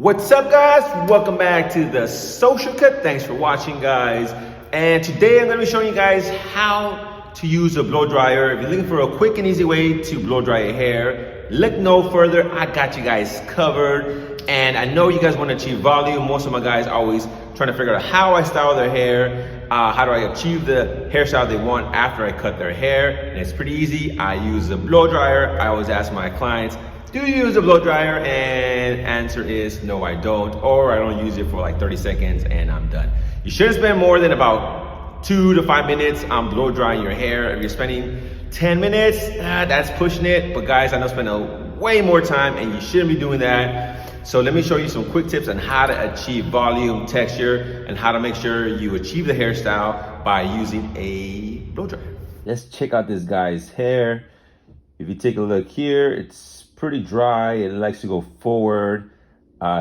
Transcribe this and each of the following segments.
What's up, guys? Welcome back to the Social Cut. Thanks for watching, guys. And today I'm going to be showing you guys how to use a blow dryer. If you're looking for a quick and easy way to blow dry your hair, look no further. I got you guys covered. And I know you guys want to achieve volume. Most of my guys are always trying to figure out how I style their hair. How do I achieve the hairstyle they want after I cut their hair? And it's pretty easy. I use a blow dryer. I always ask my clients, do you use a blow dryer? And answer is no, I don't, or I don't use it for like 30 seconds and I'm done. You shouldn't spend more than about 2 to 5 minutes on blow drying your hair. If you're spending 10 minutes, that's pushing it. But guys, I know spend way more time and you shouldn't be doing that. So let me show you some quick tips on how to achieve volume, texture, and how to make sure you achieve the hairstyle by using a blow dryer. Let's check out this guy's hair. If you take a look here, it's pretty dry. It likes to go forward.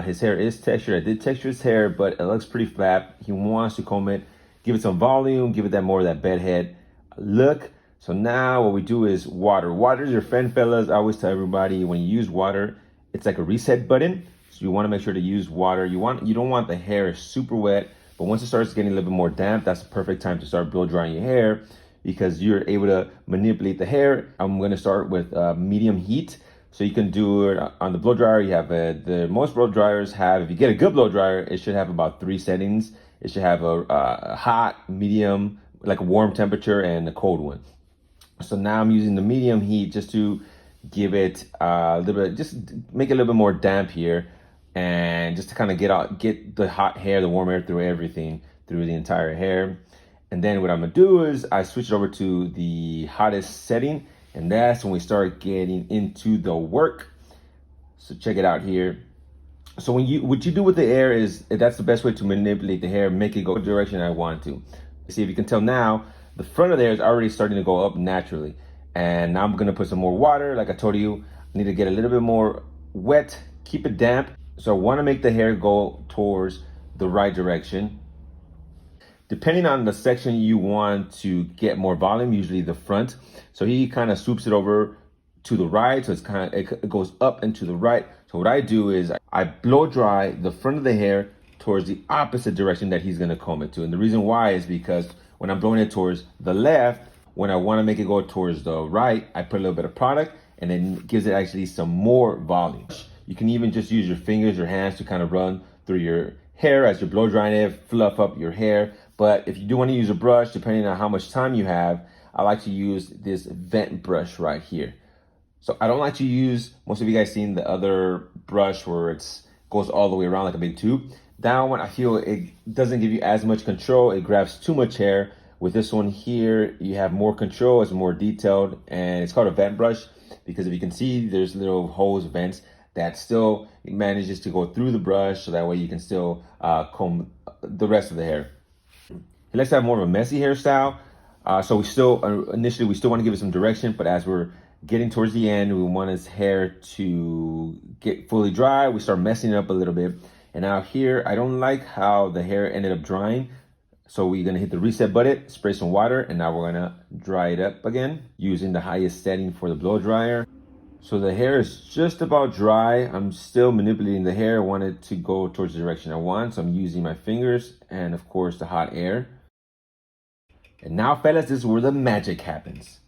His hair is textured. I did texture his hair, but it looks pretty flat. He wants to comb it, give it some volume, give it that more of that bedhead look. So now what we do is water. Water is your friend, fellas. I always tell everybody when you use water, it's like a reset button. So you want to make sure to use water. You don't want the hair super wet, but once it starts getting a little bit more damp, that's the perfect time to start blow drying your hair because you're able to manipulate the hair. I'm going to start with medium heat. So you can do it on the blow dryer. You have the most blow dryers have, if you get a good blow dryer, it should have about 3 settings. It should have a hot, medium, like a warm temperature, and a cold one. So now I'm using the medium heat just to give it a little bit, just make it a little bit more damp here, and just to kind of get the hot hair, the warm air through everything, through the entire hair. And then what I'm gonna do is I switch it over to the hottest setting, and that's when we start getting into the work. So check it out here. So what you do with the hair is, that's the best way to manipulate the hair, make it go the direction I want to. See, if you can tell now, the front of the hair is already starting to go up naturally. And now I'm gonna put some more water. Like I told you, I need to get a little bit more wet, keep it damp. So I wanna make the hair go towards the right direction. Depending on the section you want to get more volume, usually the front. So he kind of swoops it over to the right. So it goes up and to the right. So what I do is I blow dry the front of the hair towards the opposite direction that he's gonna comb it to. And the reason why is because when I'm blowing it towards the left, when I wanna make it go towards the right, I put a little bit of product and then gives it actually some more volume. You can even just use your fingers, your hands to kind of run through your hair as you're blow drying it, fluff up your hair. But if you do want to use a brush, depending on how much time you have, I like to use this vent brush right here. So I don't like to use, most of you guys seen the other brush where it goes all the way around like a big tube. That one, I feel it doesn't give you as much control. It grabs too much hair. With this one here, you have more control. It's more detailed, and it's called a vent brush because if you can see, there's little hose, vents that still manages to go through the brush, so that way you can still comb the rest of the hair. He likes to have more of a messy hairstyle, so we still initially we still want to give it some direction, but as we're getting towards the end, we want his hair to get fully dry. We start messing it up a little bit, and now here I don't like how the hair ended up drying, so we're gonna hit the reset button, spray some water, and now we're gonna dry it up again using the highest setting for the blow dryer. So the hair is just about dry. I'm still manipulating the hair. I want it to go towards the direction I want. So I'm using my fingers and of course the hot air. And now, fellas, this is where the magic happens.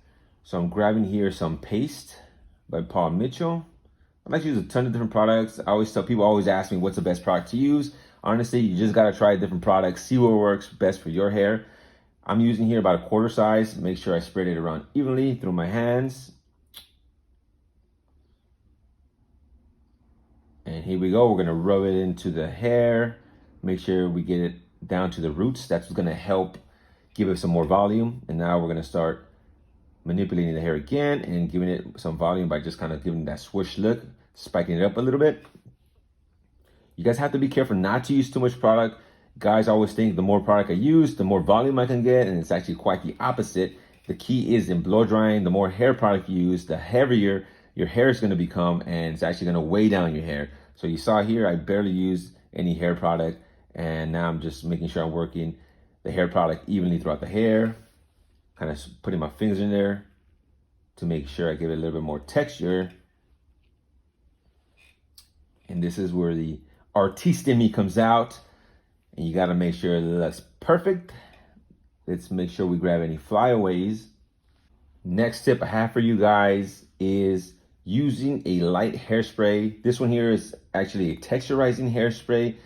So I'm grabbing here some paste by Paul Mitchell. I like to use a ton of different products. I always tell people, always ask me what's the best product to use. Honestly, you just gotta try different products, see what works best for your hair. I'm using here about a quarter size. Make sure I spread it around evenly through my hands. And here we go, we're gonna rub it into the hair. Make sure we get it down to the roots. That's what's gonna help give it some more volume. And now we're gonna start manipulating the hair again and giving it some volume by just kind of giving that swoosh look, spiking it up a little bit. You guys have to be careful not to use too much product. Guys always think the more product I use, the more volume I can get, and it's actually quite the opposite. The key is in blow drying, the more hair product you use, the heavier your hair is gonna become, and it's actually gonna weigh down your hair. So you saw here, I barely used any hair product, and now I'm just making sure I'm working the hair product evenly throughout the hair, kind of putting my fingers in there to make sure I give it a little bit more texture. And this is where the our T-stimmy comes out, and you gotta make sure it looks perfect. Let's make sure we grab any flyaways. Next tip I have for you guys is using a light hairspray. This one here is actually a texturizing hairspray.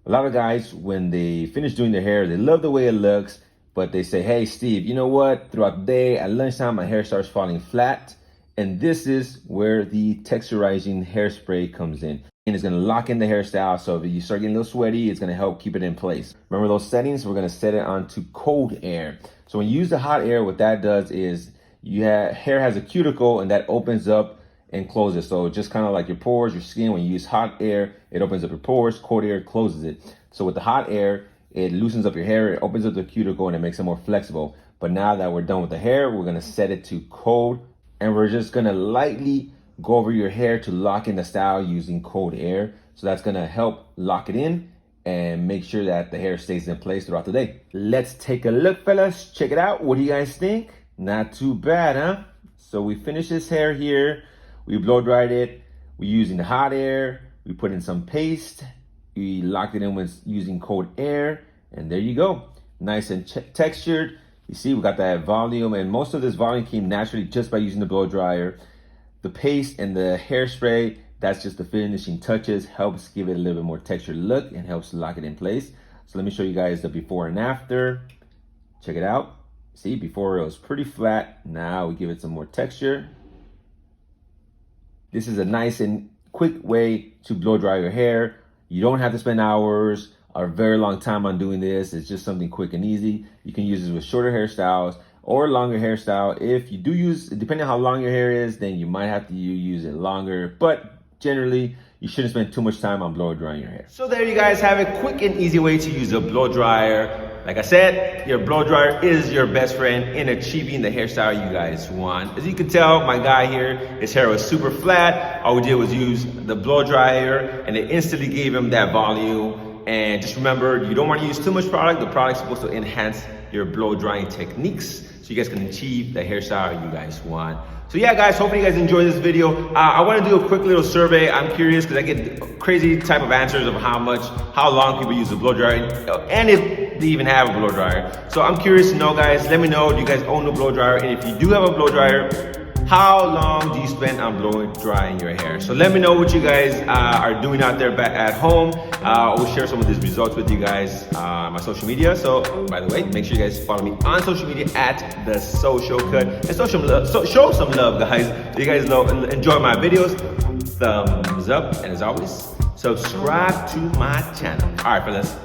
A lot of guys, when they finish doing their hair, they love the way it looks, but they say, hey, Steve, you know what? Throughout the day, at lunchtime, my hair starts falling flat. And this is where the texturizing hairspray comes in. And it's gonna lock in the hairstyle, so if you start getting a little sweaty, it's gonna help keep it in place. Remember those settings? We're gonna set it onto cold air. So when you use the hot air, what that does is hair has a cuticle, and that opens up and closes. So just kind of like your pores, your skin, when you use hot air, it opens up your pores. Cold air closes it. So with the hot air, it loosens up your hair, it opens up the cuticle, and it makes it more flexible. But now that we're done with the hair, we're gonna set it to cold, and we're just gonna lightly go over your hair to lock in the style using cold air. So that's gonna help lock it in and make sure that the hair stays in place throughout the day. Let's take a look, fellas. Check it out. What do you guys think? Not too bad, huh? So we finished this hair here. We blow dried it. We're using the hot air. We put in some paste. We locked it in with using cold air. And there you go. Nice and textured. You see, we got that volume, and most of this volume came naturally just by using the blow dryer. The paste and the hairspray, that's just the finishing touches, helps give it a little bit more textured look and helps lock it in place. So let me show you guys the before and after. Check it out. See, before it was pretty flat. Now we give it some more texture. This is a nice and quick way to blow dry your hair. You don't have to spend hours or a very long time on doing this. It's just something quick and easy. You can use this with shorter hairstyles or longer hairstyle. If you do use, depending on how long your hair is, then you might have to use it longer. But generally, you shouldn't spend too much time on blow drying your hair. So there you guys have it. Quick and easy way to use a blow dryer. Like I said, your blow dryer is your best friend in achieving the hairstyle you guys want. As you can tell, my guy here, his hair was super flat. All we did was use the blow dryer, and it instantly gave him that volume. And just remember, you don't want to use too much product. The product's supposed to enhance your blow drying techniques so you guys can achieve the hairstyle you guys want. So yeah, guys, hopefully you guys enjoyed this video. I want to do a quick little survey. I'm curious because I get crazy type of answers of how long people use a blow dryer, and if they even have a blow dryer. So I'm curious to know, guys. Let me know, do you guys own a blow dryer? And if you do have a blow dryer, how long do you spend on blow drying your hair? So let me know what you guys are doing out there at home. I'll share some of these results with you guys on my social media. So by the way, make sure you guys follow me on social media at The Social Cut, and show some love, guys. If you guys enjoy my videos, thumbs up, and as always, subscribe to my channel. All right, fellas.